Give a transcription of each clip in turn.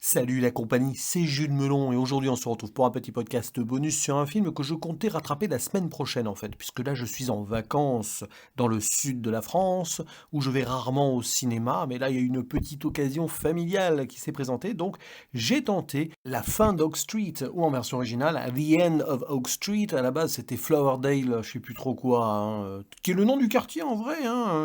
Salut la compagnie, c'est Jules Melon et aujourd'hui on se retrouve pour un petit podcast bonus sur un film que je comptais rattraper la semaine prochaine en fait, puisque là je suis en vacances dans le sud de la France où je vais rarement au cinéma, mais là il y a une petite occasion familiale qui s'est présentée, donc j'ai tenté La fin d'Oak Street ou en version originale The End of Oak Street. À la base c'était Flowerdale, je sais plus trop quoi, qui est le nom du quartier en vrai,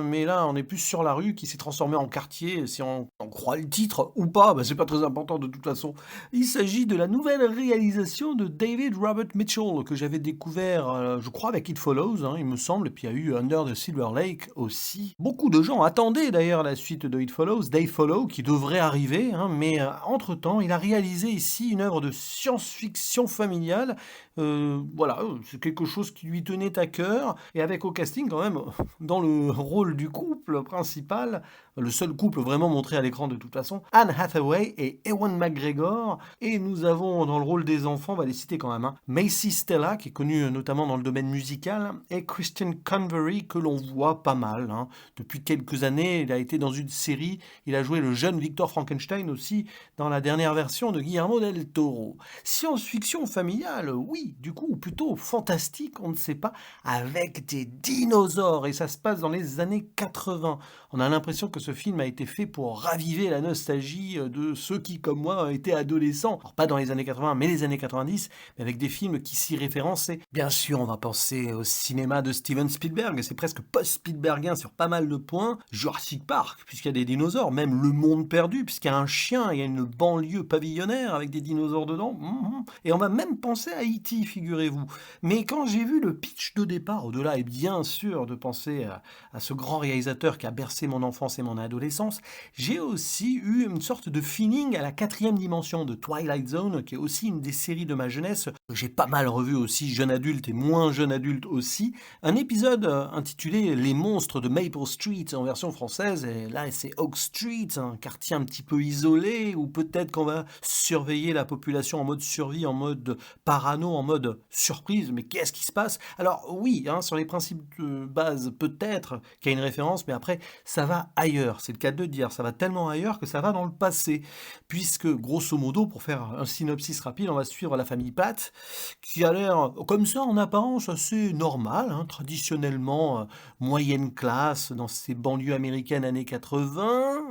mais là on est plus sur la rue qui s'est transformée en quartier, si on croit le titre ou pas, c'est pas très important de toute façon. Il s'agit de la nouvelle réalisation de David Robert Mitchell que j'avais découvert, je crois, avec It Follows, il me semble, et puis il y a eu Under the Silver Lake aussi. Beaucoup de gens attendaient d'ailleurs la suite de It Follows, They Follow, qui devrait arriver, mais entre-temps, il a réalisé ici une œuvre de science-fiction familiale. Voilà, c'est quelque chose qui lui tenait à cœur, et avec au casting quand même, dans le rôle du couple principal, le seul couple vraiment montré à l'écran de toute façon, Anne Hathaway et Ewan McGregor. Et nous avons dans le rôle des enfants, on va les citer quand même, Macy Stella, qui est connue notamment dans le domaine musical, et Christian Convery, que l'on voit pas mal. Depuis quelques années, il a été dans une série, il a joué le jeune Victor Frankenstein aussi, dans la dernière version de Guillermo del Toro. Science-fiction familiale, oui, du coup, ou plutôt fantastique, on ne sait pas, avec des dinosaures, et ça se passe dans les années 80. On a l'impression que ce film a été fait pour raviver la nostalgie de ceux qui, comme moi, étaient adolescents. Alors pas dans les années 80, mais les années 90, mais avec des films qui s'y référençaient. Bien sûr, on va penser au cinéma de Steven Spielberg, c'est presque post-Spielbergien sur pas mal de points. Jurassic Park, puisqu'il y a des dinosaures, même Le Monde Perdu, puisqu'il y a un chien, il y a une banlieue pavillonnaire avec des dinosaures dedans. Et on va même penser à E.T., figurez-vous. Mais quand j'ai vu le pitch de départ, au-delà, et bien sûr de penser à ce grand réalisateur qui a bercé mon enfance et mon adolescence, j'ai aussi eu une sorte de feeling à la quatrième dimension de Twilight Zone, qui est aussi une des séries de ma jeunesse, que j'ai pas mal revu aussi, jeune adulte et moins jeune adulte aussi. Un épisode intitulé Les monstres de Maple Street en version française, et là c'est Oak Street, un quartier un petit peu isolé, où peut-être qu'on va surveiller la population en mode survie, en mode parano, en mode surprise, mais qu'est-ce qui se passe? Alors oui, sur les principes de base, peut-être qu'il y a une référence, mais après, ça va ailleurs, c'est le cas de le dire, ça va tellement ailleurs que ça va dans le passé, puisque grosso modo, pour faire un synopsis rapide, on va suivre la famille Pat, qui a l'air comme ça en apparence assez normale, traditionnellement moyenne classe dans ces banlieues américaines années 80,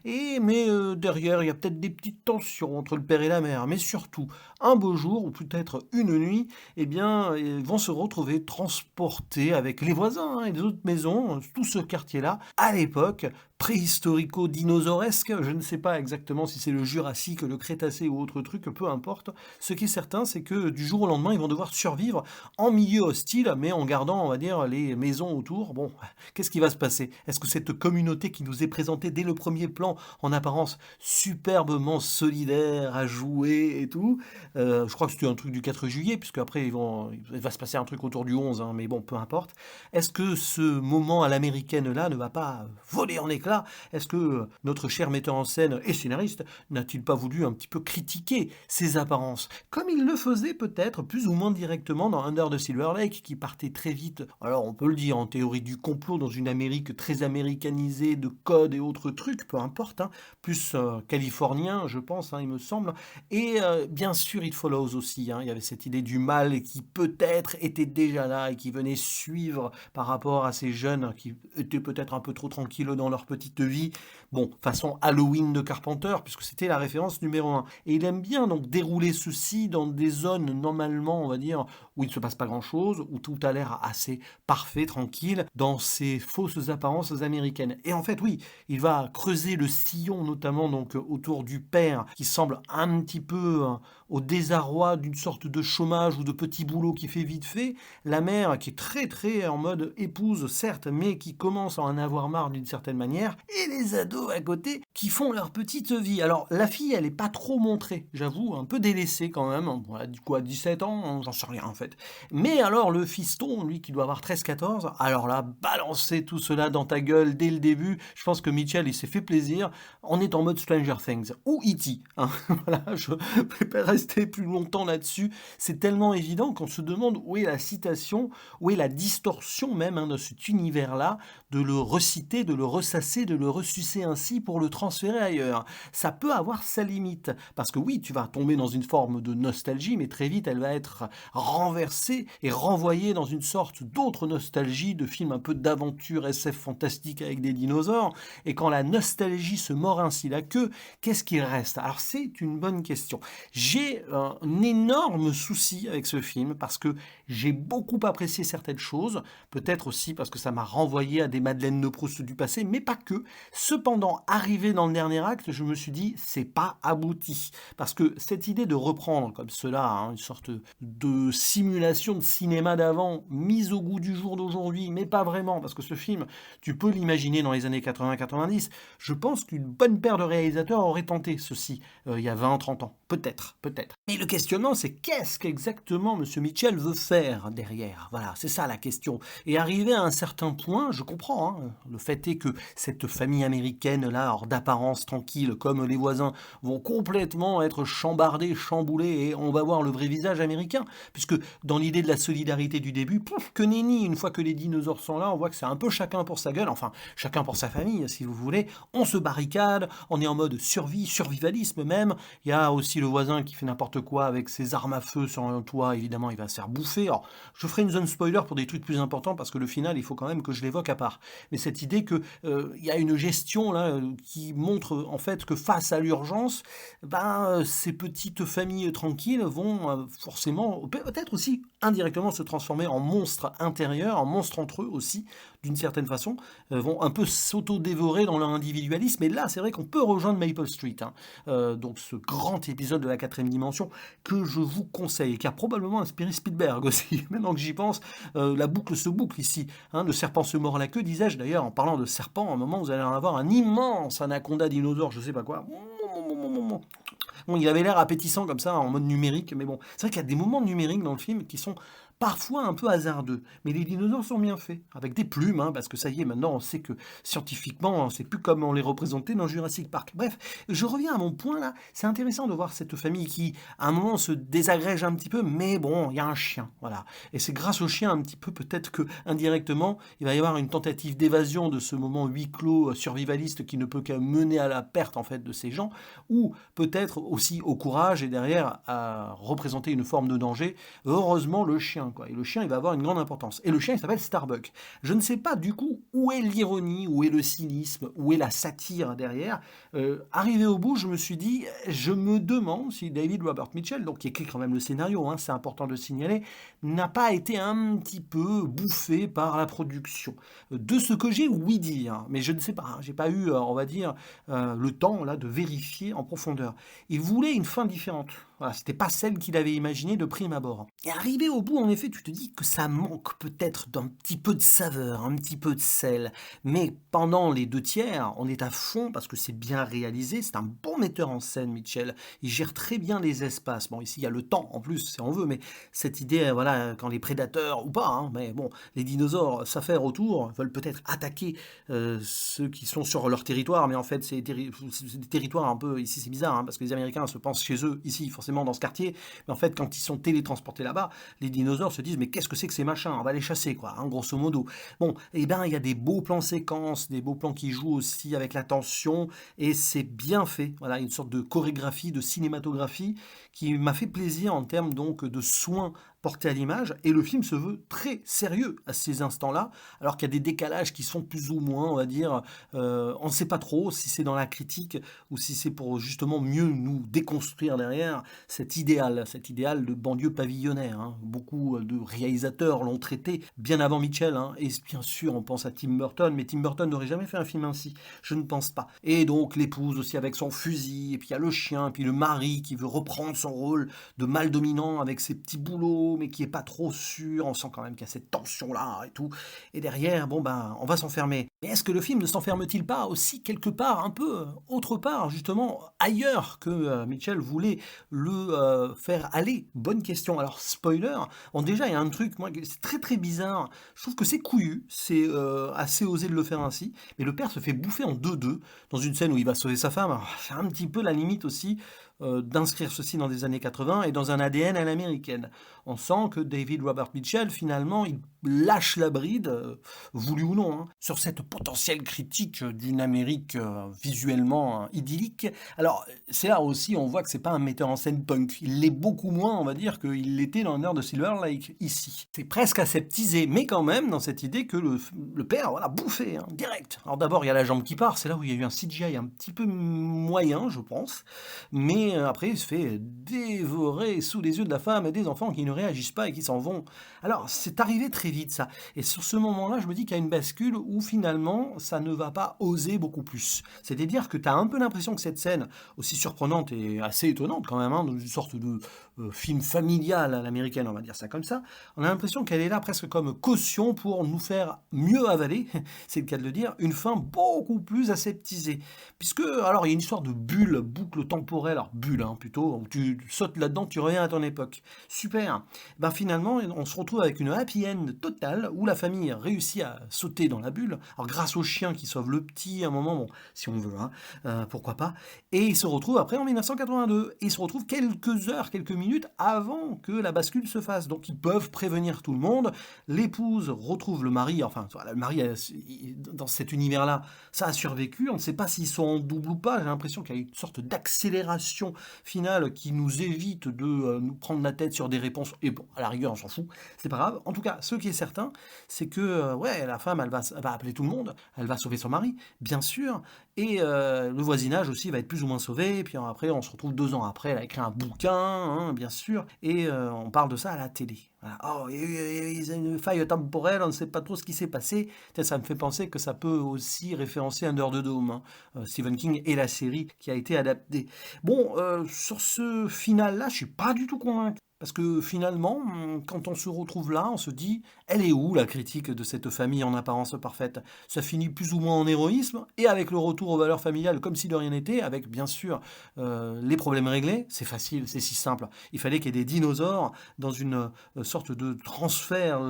mais derrière il y a peut-être des petites tensions entre le père et la mère, mais surtout un beau jour ou peut-être une nuit, eh bien ils vont se retrouver transportés avec les voisins et les autres maisons, tout ce quartier-là, à l'époque préhistorico-dinosauresque, je ne sais pas exactement si c'est le Jurassique, le Crétacé ou autre truc, peu importe. Ce qui est certain, c'est que du jour au lendemain, ils vont devoir survivre en milieu hostile, mais en gardant, on va dire, les maisons autour. Bon, qu'est-ce qui va se passer? Est-ce que cette communauté qui nous est présentée dès le premier plan, en apparence superbement solidaire, à jouer et tout, je crois que c'était un truc du 4 juillet, puisque après il va se passer un truc autour du 11, mais bon, peu importe. Est-ce que ce moment à l'américaine là ne va pas voler en éclats? Est-ce que notre cher metteur en scène et scénariste n'a-t-il pas voulu un petit peu critiquer ces apparences, comme il le faisait peut-être plus ou moins directement dans Under the Silver Lake, qui partait très vite, alors on peut le dire, en théorie du complot, dans une Amérique très américanisée de codes et autres trucs, peu importe, plus californien, je pense, il me semble, et bien sûr It Follows aussi, il y avait cette idée du mal qui peut-être était déjà là et qui venait suivre par rapport à ces jeunes qui étaient peut-être un peu trop tranquilles dans leur petite vie, bon, façon Halloween de Carpenter, puisque c'était la référence numéro un. Et il aime bien donc dérouler ceci dans des zones normalement, on va dire, où il ne se passe pas grand-chose, où tout a l'air assez parfait, tranquille, dans ces fausses apparences américaines. Et en fait, oui, il va creuser le sillon, notamment donc autour du père, qui semble un petit peu au désarroi d'une sorte de chômage ou de petit boulot qui fait vite fait, la mère qui est très très en mode épouse, certes, mais qui commence à en avoir marre d'une certaine manière, et les ados à côté qui font leur petite vie. Alors la fille, elle est pas trop montrée, j'avoue, un peu délaissée quand même, voilà, du coup à 17 ans, j'en sais rien en fait. Mais alors le fiston, lui qui doit avoir 13-14, alors là, balancer tout cela dans ta gueule dès le début, je pense que Mitchell, il s'est fait plaisir, on est en mode Stranger Things, ou E.T., voilà, je vais pas rester plus longtemps là-dessus, c'est tellement évident qu'on se demande où est la citation, où est la distorsion même de cet univers-là, de le reciter, de le ressasser l'embrasser, de le ressucer ainsi pour le transférer ailleurs. Ça peut avoir sa limite, parce que oui, tu vas tomber dans une forme de nostalgie, mais très vite elle va être renversée et renvoyée dans une sorte d'autre nostalgie, de film un peu d'aventure SF fantastique avec des dinosaures, et quand la nostalgie se mord ainsi la queue, qu'est-ce qu'il reste? Alors c'est une bonne question. J'ai un énorme souci avec ce film, parce que j'ai beaucoup apprécié certaines choses, peut-être aussi parce que ça m'a renvoyé à des Madeleines de Proust du passé, mais pas que. Cependant, arrivé dans le dernier acte, je me suis dit, c'est pas abouti. Parce que cette idée de reprendre comme cela, hein, une sorte de simulation de cinéma d'avant, mise au goût du jour d'aujourd'hui, mais pas vraiment, parce que ce film, tu peux l'imaginer dans les années 80-90, je pense qu'une bonne paire de réalisateurs aurait tenté ceci il y a 20-30 ans. Peut-être, peut-être. Mais le questionnement, c'est qu'est-ce qu'exactement M. Mitchell veut faire derrière? Voilà, c'est ça la question. Et arrivé à un certain point, je comprends, hein, le fait est que cette famille américaine-là, hors d'apparence tranquille, comme les voisins, vont complètement être chambardés, chamboulés, et on va voir le vrai visage américain. Puisque dans l'idée de la solidarité du début, pouf, que nenni, une fois que les dinosaures sont là, on voit que c'est un peu chacun pour sa gueule, enfin, chacun pour sa famille, si vous voulez. On se barricade, on est en mode survie, survivalisme même. Il y a aussi le voisin qui fait n'importe quoi avec ses armes à feu sur un toit, évidemment, il va se faire bouffer. Alors, je ferai une zone spoiler pour des trucs plus importants, parce que le final, il faut quand même que je l'évoque à part. Mais cette idée que il y a une gestion là qui montre en fait que face à l'urgence, ces petites familles tranquilles vont forcément, peut-être aussi indirectement se transformer en monstres intérieurs, en monstres entre eux aussi, d'une certaine façon, vont un peu s'auto-dévorer dans leur individualisme. Et là, c'est vrai qu'on peut rejoindre Maple Street, hein. Donc ce grand épisode de la quatrième dimension que je vous conseille, et qui a probablement inspiré Spielberg aussi. Maintenant que j'y pense, la boucle se boucle ici, hein. Le serpent se mord la queue, disais-je d'ailleurs, en parlant de serpent, à un moment vous allez en avoir un immense anaconda dinosaure, je sais pas quoi. Bon, il avait l'air appétissant comme ça, en mode numérique, mais bon, c'est vrai qu'il y a des moments numériques dans le film qui sont parfois un peu hasardeux, mais les dinosaures sont bien faits, avec des plumes, hein, parce que ça y est, maintenant on sait que scientifiquement, c'est plus comme on les représentait dans Jurassic Park. Bref, je reviens à mon point là, c'est intéressant de voir cette famille qui, à un moment, se désagrège un petit peu, mais bon, il y a un chien, voilà. Et c'est grâce au chien un petit peu, peut-être que indirectement, il va y avoir une tentative d'évasion de ce moment huis clos survivaliste qui ne peut qu'à mener à la perte en fait de ces gens, ou peut-être aussi au courage et derrière à représenter une forme de danger. Heureusement, le chien, quoi. Et le chien, il va avoir une grande importance. Et le chien, il s'appelle Starbuck. Je ne sais pas du coup où est l'ironie, où est le cynisme, où est la satire derrière. Arrivé au bout, je me suis dit, je me demande si David Robert Mitchell, donc qui écrit quand même le scénario, hein, c'est important de le signaler, n'a pas été un petit peu bouffé par la production. De ce que j'ai ouï dire, mais je ne sais pas, hein, j'ai pas eu, on va dire, le temps là de vérifier en profondeur. Il voulait une fin différente. Voilà, c'était pas celle qu'il avait imaginée de prime abord. Et arrivé au bout, en effet, tu te dis que ça manque peut-être d'un petit peu de saveur, un petit peu de sel. Mais pendant les 2 tiers, on est à fond parce que c'est bien réalisé. C'est un bon metteur en scène, Mitchell. Il gère très bien les espaces. Bon, ici, il y a le temps en plus, si on veut, mais cette idée, voilà, quand les prédateurs, ou pas, hein, mais bon, les dinosaures s'affairent autour, veulent peut-être attaquer ceux qui sont sur leur territoire, mais en fait, c'est des territoires un peu, ici c'est bizarre, hein, parce que les Américains se pensent chez eux, ici, forcément dans ce quartier, mais en fait, quand ils sont télétransportés là-bas, les dinosaures se disent, mais qu'est-ce que c'est que ces machins? On va les chasser, quoi, hein, grosso modo. Bon, et ben, il y a des beaux plans séquences, des beaux plans qui jouent aussi avec la tension, et c'est bien fait. Voilà, une sorte de chorégraphie, de cinématographie, qui m'a fait plaisir en termes donc de soins portés à l'image, et le film se veut très sérieux à ces instants-là, alors qu'il y a des décalages qui sont plus ou moins, on va dire, on ne sait pas trop si c'est dans la critique ou si c'est pour justement mieux nous déconstruire derrière cet idéal de banlieue pavillonnaire, hein. Beaucoup de réalisateurs l'ont traité bien avant Mitchell, hein, et bien sûr on pense à Tim Burton, mais Tim Burton n'aurait jamais fait un film ainsi, je ne pense pas. Et donc l'épouse aussi avec son fusil, et puis il y a le chien, et puis le mari qui veut reprendre son rôle de mâle dominant avec ses petits boulots, mais qui est pas trop sûr, on sent quand même qu'il y a cette tension-là et tout, et derrière, bon ben, on va s'enfermer. Mais est-ce que le film ne s'enferme-t-il pas aussi quelque part, un peu autre part, justement, ailleurs que Mitchell voulait le faire aller? Bonne question. Alors, spoiler, bon déjà, il y a un truc, moi, c'est très très bizarre, je trouve que c'est couillu, c'est assez osé de le faire ainsi, mais le père se fait bouffer en 2-2, dans une scène où il va sauver sa femme. Alors, c'est un petit peu la limite aussi, d'inscrire ceci dans des années 80 et dans un ADN à l'américaine. On sent que David Robert Mitchell, finalement, il lâche la bride, voulu ou non, hein, sur cette potentielle critique d'une Amérique visuellement idyllique. Alors, c'est là aussi, on voit que c'est pas un metteur en scène punk. Il l'est beaucoup moins, on va dire, qu'il l'était dans Under the Silver Lake, ici. C'est presque aseptisé, mais quand même dans cette idée que le père, voilà, bouffé, hein, direct. Alors d'abord, il y a la jambe qui part, c'est là où il y a eu un CGI un petit peu moyen, je pense, mais après, il se fait dévorer sous les yeux de la femme et des enfants qui ne réagissent pas et qui s'en vont. Alors, c'est arrivé très vite, ça. Et sur ce moment-là, je me dis qu'il y a une bascule où finalement, ça ne va pas oser beaucoup plus. C'est-à-dire que tu as un peu l'impression que cette scène, aussi surprenante et assez étonnante quand même, hein, dans une sorte de film familial à l'américaine, on va dire ça comme ça, on a l'impression qu'elle est là presque comme caution pour nous faire mieux avaler, c'est le cas de le dire, une fin beaucoup plus aseptisée. Puisque, alors, il y a une histoire de bulle, boucle temporelle, alors bulle plutôt, où tu sautes là-dedans, tu reviens à ton époque. Super. Ben finalement, on se retrouve avec une happy end totale, où la famille réussit à sauter dans la bulle, alors grâce au chien qui sauve le petit à un moment, bon, si on veut, hein, pourquoi pas, et il se retrouve après en 1982, et il se retrouve quelques heures, quelques minutes avant que la bascule se fasse. Donc ils peuvent prévenir tout le monde, l'épouse retrouve le mari, enfin le mari dans cet univers-là, ça a survécu, on ne sait pas s'ils sont en double ou pas, j'ai l'impression qu'il y a une sorte d'accélération finale qui nous évite de nous prendre la tête sur des réponses, et bon, à la rigueur on s'en fout, c'est pas grave. En tout cas, ce qui est certain, c'est que ouais, la femme elle va appeler tout le monde, elle va sauver son mari, bien sûr, et le voisinage aussi va être plus ou moins sauvé, et puis après on se retrouve 2 ans après, elle a écrit un bouquin, hein, bien sûr, et on parle de ça à la télé. Voilà. Oh, il y a une faille temporelle, on ne sait pas trop ce qui s'est passé. Ça me fait penser que ça peut aussi référencer Under the Dome, hein, Stephen King et la série qui a été adaptée. Bon, sur ce final-là, je suis pas du tout convaincu. Parce que finalement, quand on se retrouve là, on se dit, elle est où la critique de cette famille en apparence parfaite? Ça finit plus ou moins en héroïsme, et avec le retour aux valeurs familiales, comme si de rien n'était, avec bien sûr les problèmes réglés, c'est facile, c'est si simple. Il fallait qu'il y ait des dinosaures dans une sorte de transfert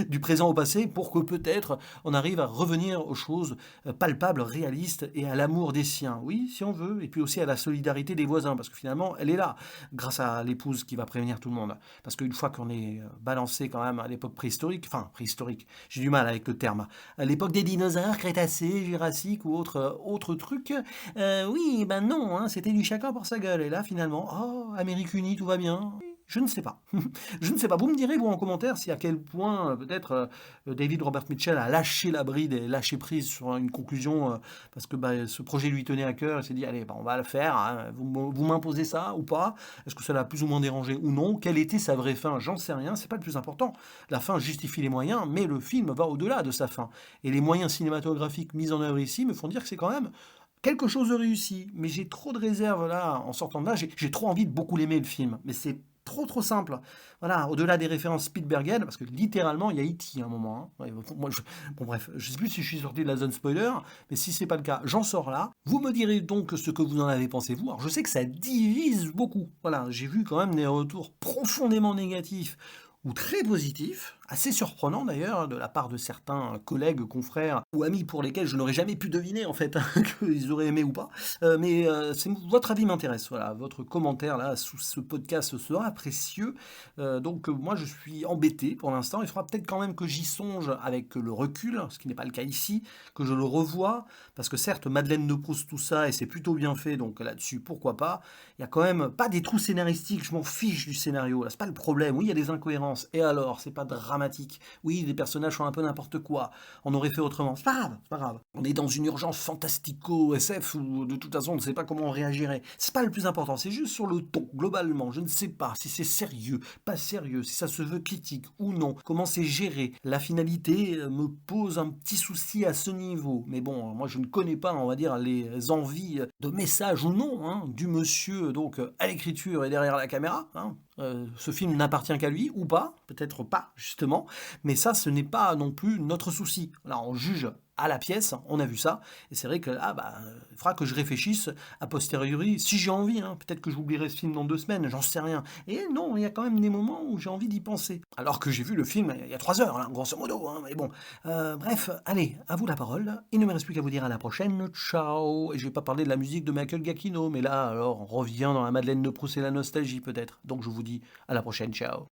du présent au passé pour que peut-être on arrive à revenir aux choses palpables, réalistes et à l'amour des siens. Oui, si on veut, et puis aussi à la solidarité des voisins, parce que finalement, elle est là, grâce à l'épouse qui va prévenir tout le monde. Parce qu'une fois qu'on est balancé quand même à l'époque préhistorique, enfin préhistorique, j'ai du mal avec le terme, à l'époque des dinosaures, Crétacé, Jurassique ou autre truc, oui, ben non, hein, c'était du chacun pour sa gueule. Et là, finalement, oh, Amérique unie, tout va bien. Je ne sais pas. Je ne sais pas. Vous me direz, vous, en commentaire, si à quel point, peut-être, David Robert Mitchell a lâché la bride et lâché prise sur une conclusion, parce que bah, ce projet lui tenait à cœur. Il s'est dit, allez, bah, on va le faire. Hein. Vous m'imposez ça ou pas? Est-ce que ça l'a plus ou moins dérangé ou non? Quelle était sa vraie fin? J'en sais rien. C'est pas le plus important. La fin justifie les moyens, mais le film va au-delà de sa fin. Et les moyens cinématographiques mis en œuvre ici me font dire que c'est quand même quelque chose de réussi. Mais j'ai trop de réserves là, en sortant de là. J'ai trop envie de beaucoup l'aimer, le film. Mais c'est trop simple. Voilà, au-delà des références Spielbergiennes, parce que littéralement, il y a E.T. à un moment. Hein. Ouais, moi, bon bref, je sais plus si je suis sorti de la zone spoiler, mais si c'est pas le cas, j'en sors là. Vous me direz donc ce que vous en avez pensé, vous. Alors, je sais que ça divise beaucoup. Voilà, j'ai vu quand même des retours profondément négatifs ou très positifs, assez surprenants d'ailleurs, de la part de certains collègues, confrères ou amis pour lesquels je n'aurais jamais pu deviner en fait qu'ils auraient aimé ou pas. Mais votre avis m'intéresse, voilà, votre commentaire là sous ce podcast sera précieux. Donc moi je suis embêté pour l'instant, il faudra peut-être quand même que j'y songe avec le recul, ce qui n'est pas le cas ici, que je le revoie, parce que certes Madeleine de Proust tout ça, et c'est plutôt bien fait, donc là-dessus pourquoi pas, il y a quand même pas des trous scénaristiques, je m'en fiche du scénario, là c'est pas le problème, oui il y a des incohérences, et alors, c'est pas dramatique, oui les personnages font un peu n'importe quoi, on aurait fait autrement, c'est pas grave, c'est pas grave, on est dans une urgence fantastico-SF où de toute façon on ne sait pas comment on réagirait, c'est pas le plus important, c'est juste sur le ton, globalement, je ne sais pas si c'est sérieux, pas sérieux, si ça se veut critique ou non, comment c'est géré, la finalité me pose un petit souci à ce niveau, mais bon, moi je ne connais pas, on va dire, les envies de message ou non, hein, du monsieur donc à l'écriture et derrière la caméra, hein. Ce film n'appartient qu'à lui ou pas, peut-être pas justement, mais ça ce n'est pas non plus notre souci. Là on juge à la pièce, on a vu ça, et c'est vrai que là, il faudra que je réfléchisse a posteriori, si j'ai envie, hein, peut-être que j'oublierai ce film dans 2 semaines, j'en sais rien. Et non, il y a quand même des moments où j'ai envie d'y penser. Alors que j'ai vu le film il y a 3 heures, hein, grosso modo, hein, mais bon. Bref, allez, à vous la parole, il ne me reste plus qu'à vous dire à la prochaine, ciao. Et je vais pas parler de la musique de Michael Giacchino, mais là, alors, on revient dans la Madeleine de Proust et la nostalgie peut-être. Donc je vous dis à la prochaine, ciao.